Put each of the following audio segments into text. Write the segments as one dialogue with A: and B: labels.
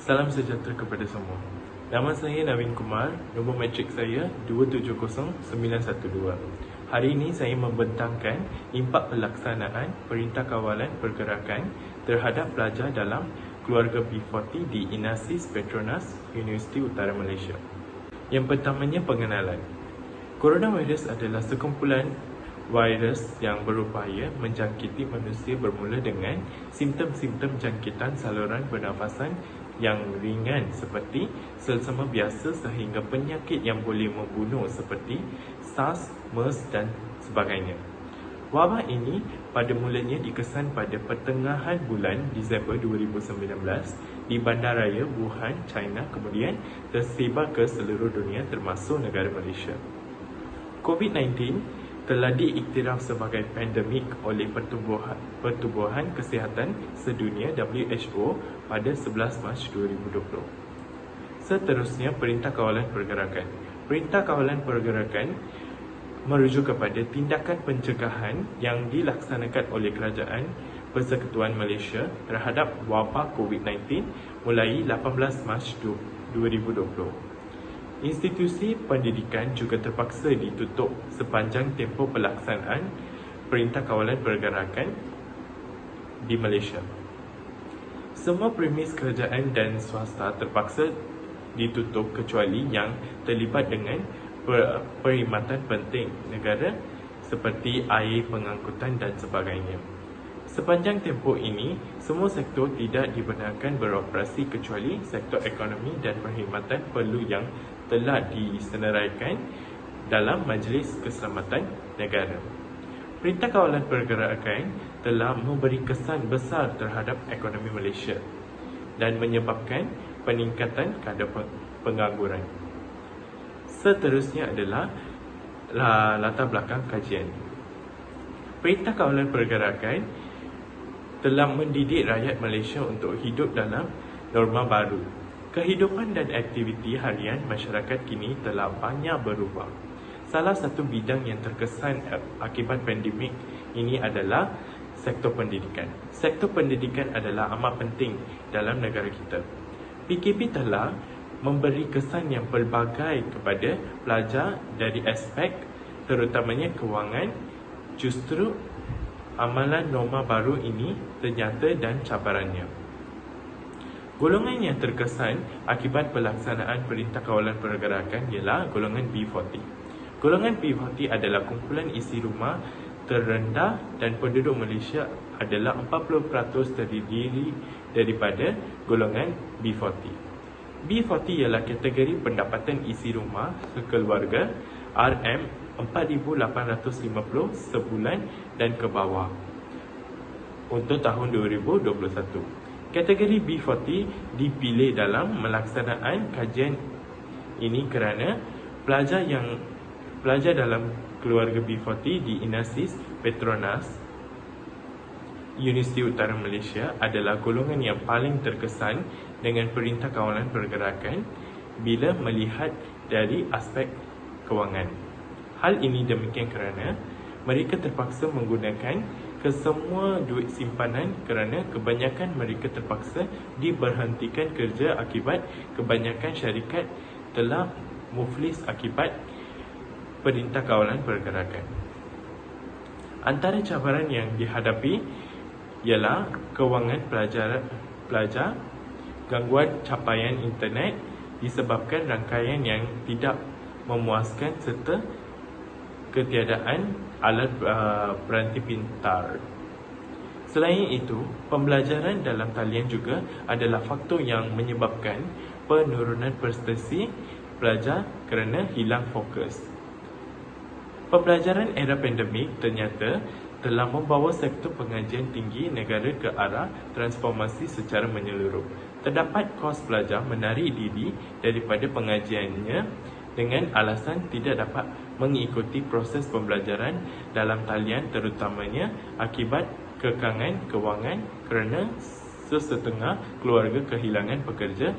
A: Salam sejahtera kepada semua. Nama saya Navin Kumar, nombor matrik saya 270912. Hari ini saya membentangkan impak pelaksanaan Perintah Kawalan Pergerakan terhadap pelajar dalam keluarga B40 di INASIS Petronas, Universiti Utara Malaysia. Yang pertamanya, pengenalan. Coronavirus adalah sekumpulan virus yang berupaya menjangkiti manusia bermula dengan simptom-simptom jangkitan saluran pernafasan yang ringan seperti selsema biasa sehingga penyakit yang boleh membunuh seperti SARS, MERS dan sebagainya. Wabak ini pada mulanya dikesan pada pertengahan bulan Disember 2019 di bandaraya Wuhan, China, kemudian tersebar ke seluruh dunia termasuk negara Malaysia. COVID-19 telah diiktiraf sebagai pandemik oleh Pertubuhan Kesihatan Sedunia WHO pada 11 Mac 2020. Seterusnya, Perintah Kawalan Pergerakan. Perintah Kawalan Pergerakan merujuk kepada tindakan pencegahan yang dilaksanakan oleh Kerajaan Persekutuan Malaysia terhadap wabak COVID-19 mulai 18 Mac 2020. Institusi pendidikan juga terpaksa ditutup sepanjang tempoh pelaksanaan Perintah Kawalan Pergerakan di Malaysia. Semua premis kerajaan dan swasta terpaksa ditutup kecuali yang terlibat dengan perkhidmatan penting negara seperti air, pengangkutan dan sebagainya. Sepanjang tempoh ini, semua sektor tidak dibenarkan beroperasi kecuali sektor ekonomi dan perkhidmatan perlu yang telah disenaraikan dalam Majlis Keselamatan Negara. Perintah Kawalan Pergerakan telah memberi kesan besar terhadap ekonomi Malaysia dan menyebabkan peningkatan kadar pengangguran. Seterusnya adalah latar belakang kajian. Perintah Kawalan Pergerakan telah mendidik rakyat Malaysia untuk hidup dalam norma baru. Kehidupan dan aktiviti harian masyarakat kini telah banyak berubah. Salah satu bidang yang terkesan akibat pandemik ini adalah sektor pendidikan. Sektor pendidikan adalah amat penting dalam negara kita. PKP telah memberi kesan yang pelbagai kepada pelajar dari aspek terutamanya kewangan. Justru amalan norma baru ini ternyata dan cabarannya. Golongan yang terkesan akibat pelaksanaan Perintah Kawalan Pergerakan ialah golongan B40. Golongan B40 adalah kumpulan isi rumah terendah dan penduduk Malaysia adalah 40% terdiri daripada golongan B40. B40 ialah kategori pendapatan isi rumah sekeluarga RM4,850 sebulan dan ke bawah untuk tahun 2021. Kategori B40 dipilih dalam melaksanaan kajian ini kerana pelajar dalam keluarga B40 di INASIS Petronas, Universiti Utara Malaysia adalah golongan yang paling terkesan dengan Perintah Kawalan Pergerakan bila melihat dari aspek kewangan. Hal ini demikian kerana mereka terpaksa menggunakan kesemua duit simpanan kerana kebanyakan mereka terpaksa diberhentikan kerja akibat kebanyakan syarikat telah muflis akibat Perintah Kawalan Pergerakan. Antara cabaran yang dihadapi ialah kewangan pelajar, gangguan capaian internet disebabkan rangkaian yang tidak memuaskan serta ketiadaan alat peranti pintar. Selain itu, pembelajaran dalam talian juga adalah faktor yang menyebabkan penurunan prestasi pelajar kerana hilang fokus. Pembelajaran era pandemik ternyata telah membawa sektor pengajian tinggi negara ke arah transformasi secara menyeluruh. Terdapat kos pelajar menarik diri daripada pengajiannya dengan alasan tidak dapat mengikuti proses pembelajaran dalam talian terutamanya akibat kekangan kewangan kerana sesetengah keluarga kehilangan pekerja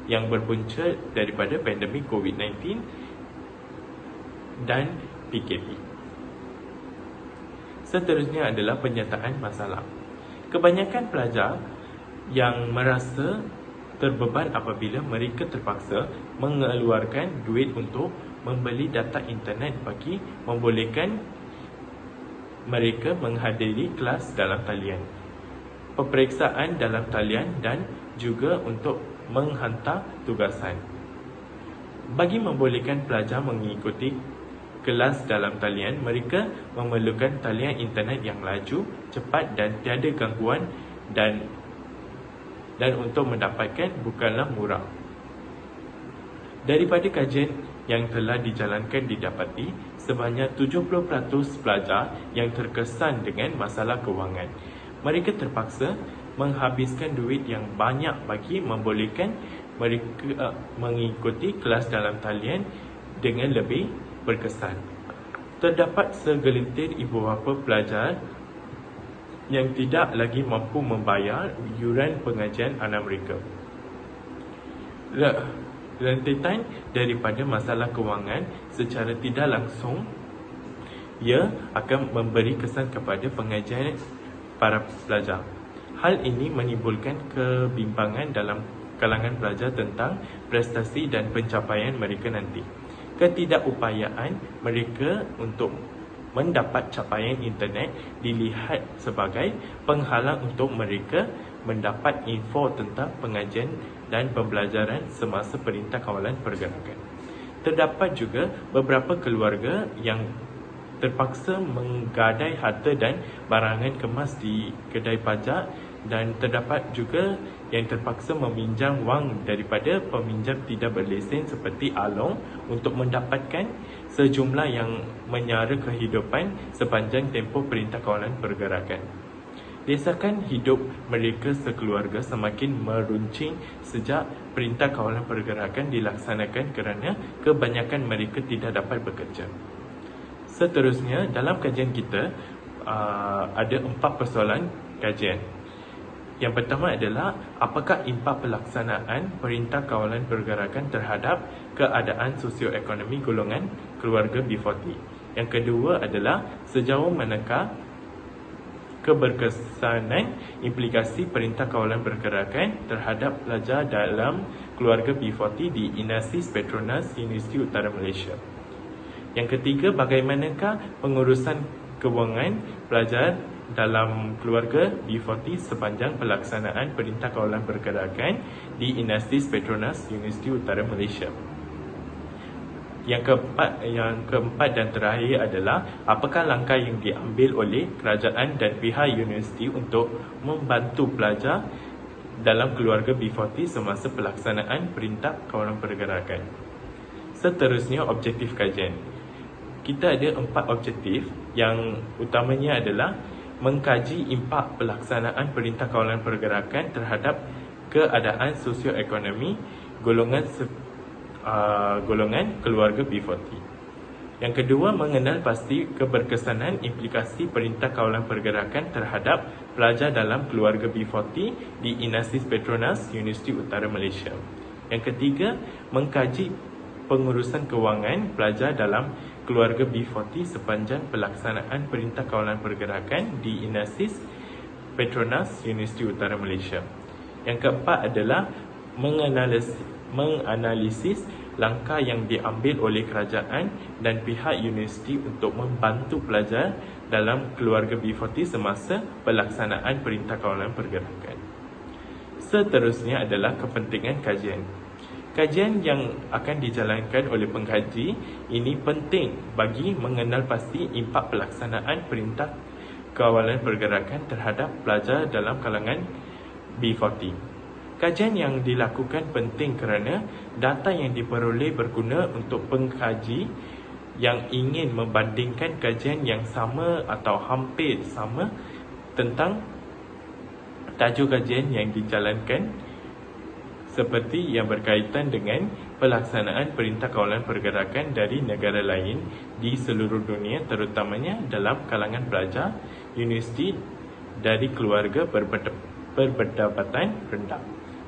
A: yang berpunca daripada pandemik COVID-19 dan PKP. Seterusnya adalah penyataan masalah. Kebanyakan pelajar yang merasa terbeban apabila mereka terpaksa mengeluarkan duit untuk membeli data internet bagi membolehkan mereka menghadiri kelas dalam talian, peperiksaan dalam talian dan juga untuk menghantar tugasan. Bagi membolehkan pelajar mengikuti kelas dalam talian, mereka memerlukan talian internet yang laju, cepat dan tiada gangguan dan untuk mendapatkan bukanlah murah. Daripada kajian yang telah dijalankan didapati, sebanyak 70% pelajar yang terkesan dengan masalah kewangan. Mereka terpaksa menghabiskan duit yang banyak bagi membolehkan mereka mengikuti kelas dalam talian dengan lebih berkesan. Terdapat segelintir ibu bapa pelajar yang tidak lagi mampu membayar yuran pengajian anak mereka. Rentetan daripada masalah kewangan secara tidak langsung, ia akan memberi kesan kepada pengajian para pelajar. Hal ini menimbulkan kebimbangan dalam kalangan pelajar tentang prestasi dan pencapaian mereka nanti. Ketidakupayaan mereka untuk mendapat capaian internet dilihat sebagai penghalang untuk mereka mendapat info tentang pengajian dan pembelajaran semasa Perintah Kawalan Pergerakan. Terdapat juga beberapa keluarga yang terpaksa menggadai harta dan barangan kemas di kedai pajak, dan terdapat juga yang terpaksa meminjam wang daripada peminjam tidak berlesen seperti Along untuk mendapatkan sejumlah yang menyara kehidupan sepanjang tempoh Perintah Kawalan Pergerakan. Desakan hidup mereka sekeluarga semakin meruncing sejak Perintah Kawalan Pergerakan dilaksanakan kerana kebanyakan mereka tidak dapat bekerja. Seterusnya, dalam kajian kita ada 4 persoalan kajian. Yang pertama adalah, apakah impak pelaksanaan Perintah Kawalan Pergerakan terhadap keadaan sosioekonomi golongan keluarga B40. Yang kedua adalah, sejauh manakah keberkesanan implikasi Perintah Kawalan Pergerakan terhadap pelajar dalam keluarga B40 di INASIS Petronas Universiti Utara Malaysia. Yang ketiga, bagaimanakah pengurusan kewangan pelajar dalam keluarga B40 sepanjang pelaksanaan Perintah Kawalan Pergerakan di INASIS Petronas Universiti Utara Malaysia. Yang keempat dan terakhir adalah, apakah langkah yang diambil oleh kerajaan dan pihak universiti untuk membantu pelajar dalam keluarga B40 semasa pelaksanaan Perintah Kawalan Pergerakan. Seterusnya, objektif kajian. Kita ada 4 objektif. Yang utamanya adalah mengkaji impak pelaksanaan Perintah Kawalan Pergerakan terhadap keadaan sosioekonomi golongan keluarga B40. Yang kedua, mengenal pasti keberkesanan implikasi Perintah Kawalan Pergerakan terhadap pelajar dalam keluarga B40 di INASIS Petronas Universiti Utara Malaysia. Yang ketiga, mengkaji pengurusan kewangan pelajar dalam keluarga B40 sepanjang pelaksanaan Perintah Kawalan Pergerakan di INASIS Petronas Universiti Utara Malaysia. Yang keempat adalah menganalisis langkah yang diambil oleh kerajaan dan pihak universiti untuk membantu pelajar dalam keluarga B40 semasa pelaksanaan Perintah Kawalan Pergerakan. Seterusnya adalah kepentingan kajian. Kajian yang akan dijalankan oleh pengkaji ini penting bagi mengenal pasti impak pelaksanaan Perintah Kawalan Pergerakan terhadap pelajar dalam kalangan B40. Kajian yang dilakukan penting kerana data yang diperoleh berguna untuk pengkaji yang ingin membandingkan kajian yang sama atau hampir sama tentang tajuk kajian yang dijalankan, seperti yang berkaitan dengan pelaksanaan Perintah Kawalan Pergerakan dari negara lain di seluruh dunia, terutamanya dalam kalangan pelajar universiti dari keluarga berpendapatan rendah.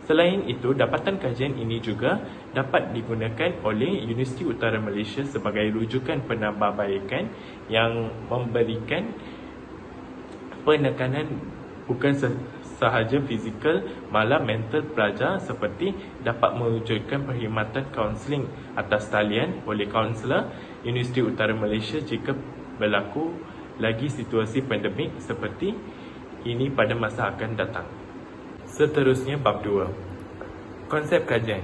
A: Selain itu, dapatan kajian ini juga dapat digunakan oleh Universiti Utara Malaysia sebagai rujukan penambahbaikan yang memberikan penekanan bukan sahaja fizikal malah mental pelajar seperti dapat mewujudkan perkhidmatan kaunseling atas talian oleh kaunselor Universiti Utara Malaysia jika berlaku lagi situasi pandemik seperti ini pada masa akan datang. Seterusnya, bab 2. Konsep kajian.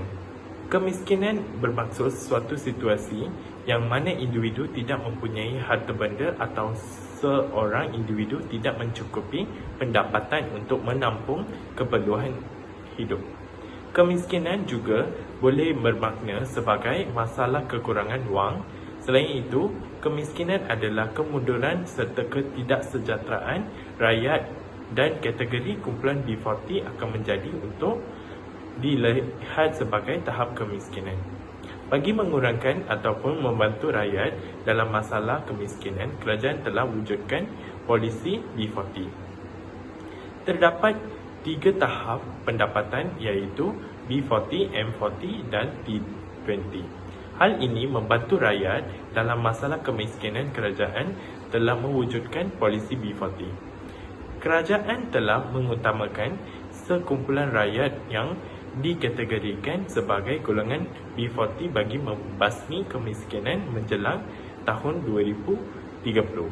A: Kemiskinan bermaksud suatu situasi yang mana individu tidak mempunyai harta benda atau seorang individu tidak mencukupi pendapatan untuk menampung keperluan hidup. Kemiskinan juga boleh bermakna sebagai masalah kekurangan wang. Selain itu, kemiskinan adalah kemunduran serta ketidaksejahteraan rakyat dan kategori kumpulan B40 akan menjadi untuk dilihat sebagai tahap kemiskinan. Bagi mengurangkan ataupun membantu rakyat dalam masalah kemiskinan, kerajaan telah wujudkan polisi B40. Terdapat 3 tahap pendapatan iaitu B40, M40 dan T20. Hal ini membantu rakyat dalam masalah kemiskinan. Kerajaan telah mewujudkan polisi B40. Kerajaan telah mengutamakan sekumpulan rakyat yang dikategorikan sebagai golongan B40 bagi membasmi kemiskinan menjelang tahun 2030.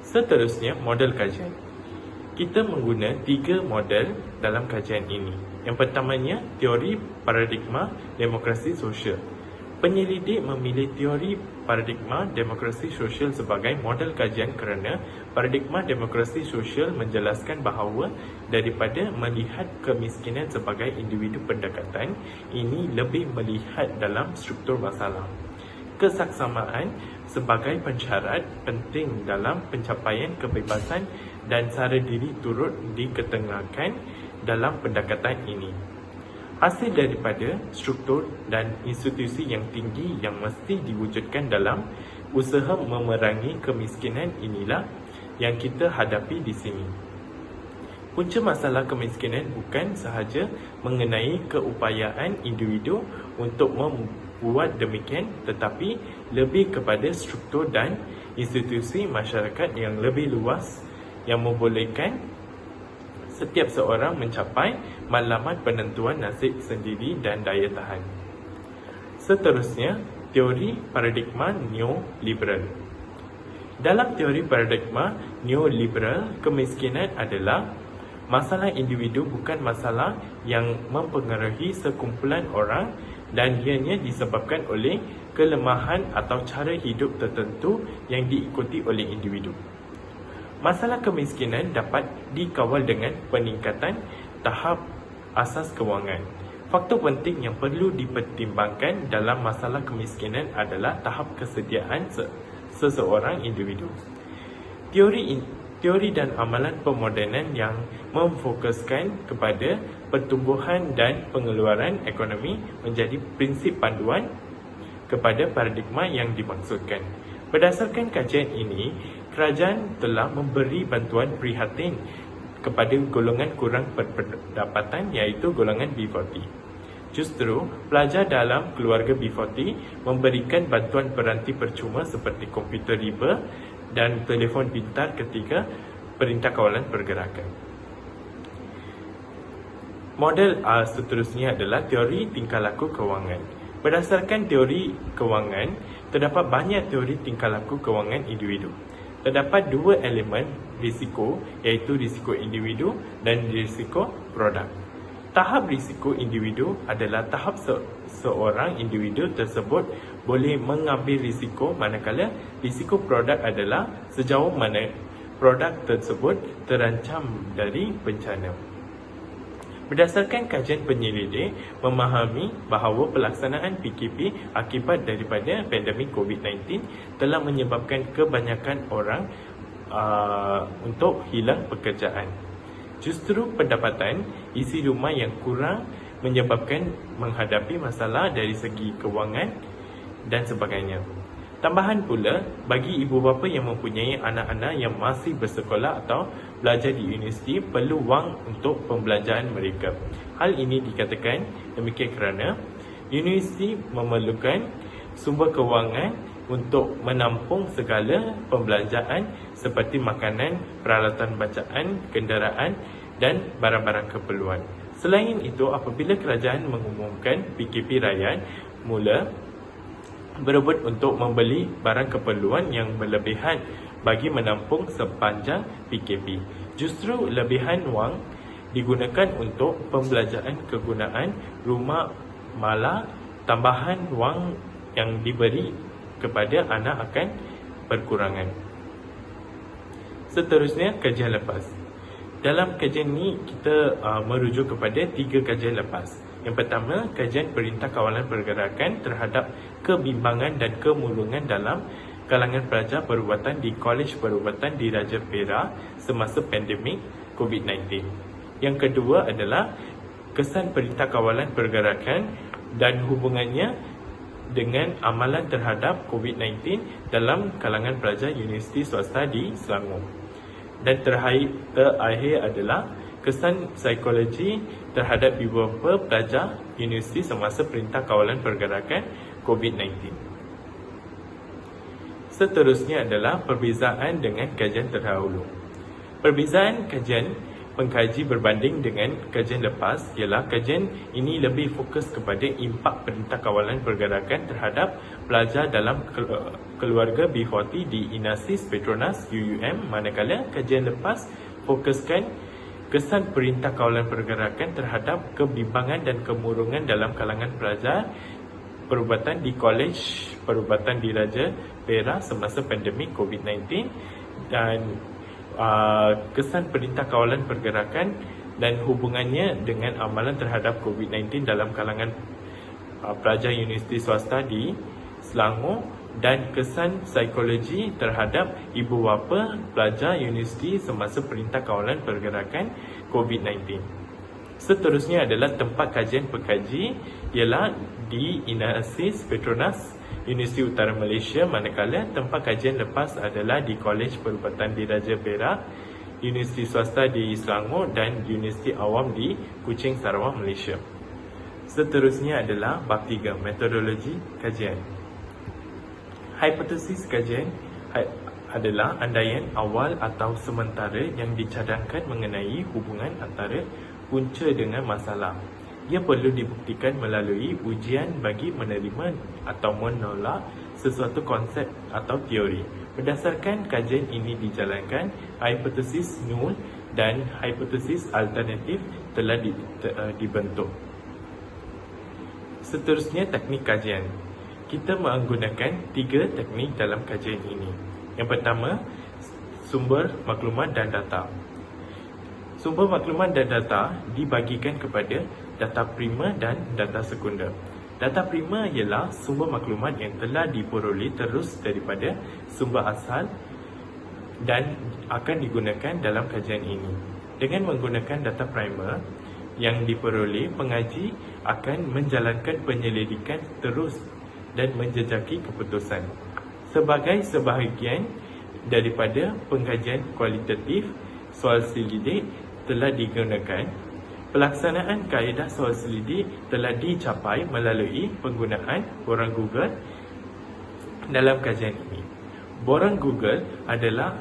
A: Seterusnya, model kajian. Kita mengguna 3 model dalam kajian ini. Yang pertamanya, teori paradigma demokrasi sosial. Penyelidik memilih teori paradigma demokrasi sosial sebagai model kajian kerana paradigma demokrasi sosial menjelaskan bahawa daripada melihat kemiskinan sebagai individu pendekatan, ini lebih melihat dalam struktur masalah. Kesaksamaan sebagai pensyarat penting dalam pencapaian kebebasan dan sara diri turut diketengahkan dalam pendekatan ini. Hasil daripada struktur dan institusi yang tinggi yang mesti diwujudkan dalam usaha memerangi kemiskinan inilah yang kita hadapi di sini. Punca masalah kemiskinan bukan sahaja mengenai keupayaan individu untuk membuat demikian, tetapi lebih kepada struktur dan institusi masyarakat yang lebih luas yang membolehkan setiap seorang mencapai matlamat penentuan nasib sendiri dan daya tahan. Seterusnya, teori paradigma neoliberal. Dalam teori paradigma neoliberal, kemiskinan adalah masalah individu bukan masalah yang mempengaruhi sekumpulan orang dan ianya disebabkan oleh kelemahan atau cara hidup tertentu yang diikuti oleh individu. Masalah kemiskinan dapat dikawal dengan peningkatan tahap asas kewangan. Faktor penting yang perlu dipertimbangkan dalam masalah kemiskinan adalah tahap kesediaan seseorang individu. Teori dan amalan pemodenan yang memfokuskan kepada pertumbuhan dan pengeluaran ekonomi menjadi prinsip panduan kepada paradigma yang dimaksudkan. Berdasarkan kajian ini, kerajaan telah memberi bantuan prihatin kepada golongan kurang berpendapatan iaitu golongan B40. Justru, pelajar dalam keluarga B40 memberikan bantuan peranti percuma seperti komputer riba dan telefon pintar ketika Perintah Kawalan Pergerakan. Model seterusnya adalah teori tingkah laku kewangan. Berdasarkan teori kewangan, terdapat banyak teori tingkah laku kewangan individu. Terdapat 2 elemen risiko iaitu risiko individu dan risiko produk. Tahap risiko individu adalah tahap seorang individu tersebut boleh mengambil risiko, manakala risiko produk adalah sejauh mana produk tersebut terancam dari bencana. Berdasarkan kajian penyelidik, memahami bahawa pelaksanaan PKP akibat daripada pandemik COVID-19 telah menyebabkan kebanyakan orang untuk hilang pekerjaan. Justru pendapatan isi rumah yang kurang menyebabkan menghadapi masalah dari segi kewangan dan sebagainya. Tambahan pula, bagi ibu bapa yang mempunyai anak-anak yang masih bersekolah atau belajar di universiti, perlu wang untuk pembelanjaan mereka. Hal ini dikatakan demikian kerana universiti memerlukan sumber kewangan untuk menampung segala pembelanjaan seperti makanan, peralatan bacaan, kenderaan dan barang-barang keperluan. Selain itu, apabila kerajaan mengumumkan PKP rakyat mula berebut untuk membeli barang keperluan yang berlebihan bagi menampung sepanjang PKP. Justru lebihan wang digunakan untuk pembelanjaan kegunaan rumah mala. Tambahan wang yang diberi kepada anak akan berkurangan. Seterusnya, kajian lepas. Dalam kajian ini, kita merujuk kepada 3 kajian lepas. Yang pertama, kajian Perintah Kawalan Pergerakan terhadap kebimbangan dan kemurungan dalam kalangan pelajar perubatan di Kolej Perubatan Diraja Perak semasa pandemik COVID-19. Yang kedua adalah kesan Perintah Kawalan Pergerakan dan hubungannya dengan amalan terhadap COVID-19 dalam kalangan pelajar universiti swasta di Selangor. Dan terakhir adalah kesan psikologi terhadap beberapa pelajar universiti semasa Perintah Kawalan Pergerakan COVID-19. Seterusnya adalah perbezaan dengan kajian terdahulu. Perbezaan kajian pengkaji berbanding dengan kajian lepas ialah kajian ini lebih fokus kepada impak Perintah Kawalan Pergerakan terhadap pelajar dalam keluarga B40 di Inasis Petronas UUM, manakala kajian lepas fokuskan kesan Perintah Kawalan Pergerakan terhadap kebimbangan dan kemurungan dalam kalangan pelajar perubatan di Kolej Perubatan Diraja Perak semasa pandemik COVID-19 dan kesan Perintah Kawalan Pergerakan dan hubungannya dengan amalan terhadap COVID-19 dalam kalangan pelajar universiti swasta di Selangor dan kesan psikologi terhadap ibu bapa pelajar universiti semasa Perintah Kawalan Pergerakan COVID-19. Seterusnya adalah tempat kajian pengkaji ialah di Inasis Petronas Universiti Utara Malaysia, manakala tempat kajian lepas adalah di Kolej Perubatan Diraja Perak, Universiti Swasta di Selangor dan Universiti Awam di Kuching, Sarawak, Malaysia. Seterusnya adalah bab 3, metodologi kajian. Hipotesis kajian adalah andaian awal atau sementara yang dicadangkan mengenai hubungan antara punca dengan masalah. Ia perlu dibuktikan melalui ujian bagi menerima atau menolak sesuatu konsep atau teori. Berdasarkan kajian ini dijalankan, hipotesis nul dan hipotesis alternatif telah dibentuk. Seterusnya, teknik kajian. Kita menggunakan 3 teknik dalam kajian ini. Yang pertama, sumber maklumat dan data. Sumber maklumat dan data dibagikan kepada data prima dan data sekunder. Data prima ialah sumber maklumat yang telah diperoleh terus daripada sumber asal dan akan digunakan dalam kajian ini. Dengan menggunakan data primer yang diperoleh, pengaji akan menjalankan penyelidikan terus dan menjejaki keputusan. Sebagai sebahagian daripada pengkajian kualitatif, soal selidik telah digunakan. Pelaksanaan kaedah soal selidik telah dicapai melalui penggunaan borang Google dalam kajian ini. Borang Google adalah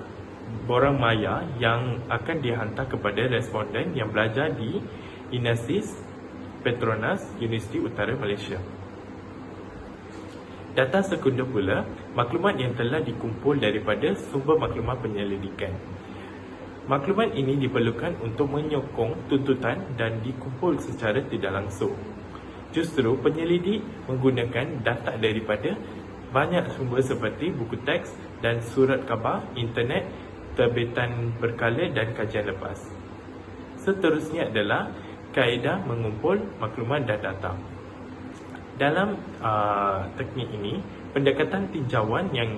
A: borang maya yang akan dihantar kepada responden yang belajar di Inasis Petronas Universiti Utara Malaysia. Data sekunder pula, maklumat yang telah dikumpul daripada sumber maklumat penyelidikan. Maklumat ini diperlukan untuk menyokong tuntutan dan dikumpul secara tidak langsung. Justru penyelidik menggunakan data daripada banyak sumber seperti buku teks dan surat khabar, internet, terbitan berkala dan kajian lepas. Seterusnya adalah kaedah mengumpul maklumat dan data. Dalam teknik ini, pendekatan tinjauan yang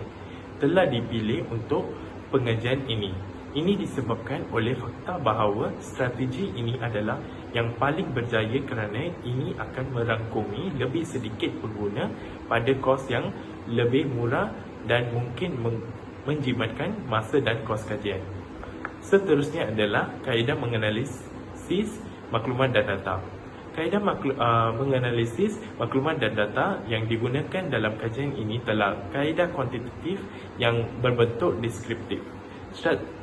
A: telah dipilih untuk pengajian ini. Ini disebabkan oleh fakta bahawa strategi ini adalah yang paling berjaya kerana ini akan merangkumi lebih sedikit pengguna pada kos yang lebih murah dan mungkin menjimatkan masa dan kos kajian. Seterusnya adalah kaedah menganalisis maklumat dan data. Kaedah menganalisis maklumat dan data yang digunakan dalam kajian ini telah kaedah kuantitatif yang berbentuk deskriptif.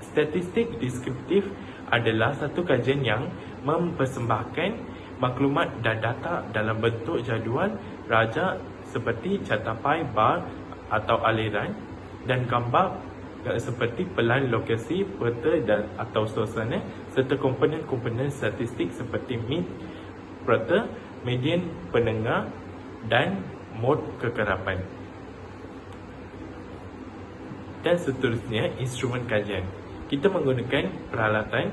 A: Statistik deskriptif adalah satu kajian yang mempersembahkan maklumat dan data dalam bentuk jadual raja seperti catapai bar atau aliran dan gambar seperti pelan lokasi, peta dan atau suasana serta komponen-komponen statistik seperti mid, peta, median pendengar dan mod kekerapan. Dan seterusnya, instrumen kajian. Kita menggunakan peralatan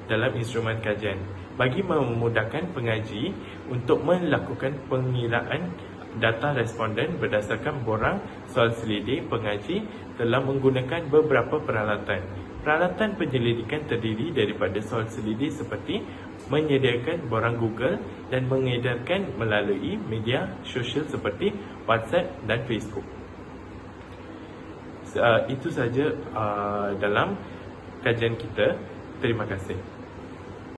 A: dalam instrumen kajian bagi memudahkan pengaji untuk melakukan pengiraan data responden berdasarkan borang soal selidik. Pengaji telah menggunakan beberapa peralatan. Peralatan penyelidikan terdiri daripada soal selidik seperti menyediakan borang Google dan mengedarkan melalui media sosial seperti WhatsApp dan Facebook. Itu saja dalam kajian kita. Terima kasih.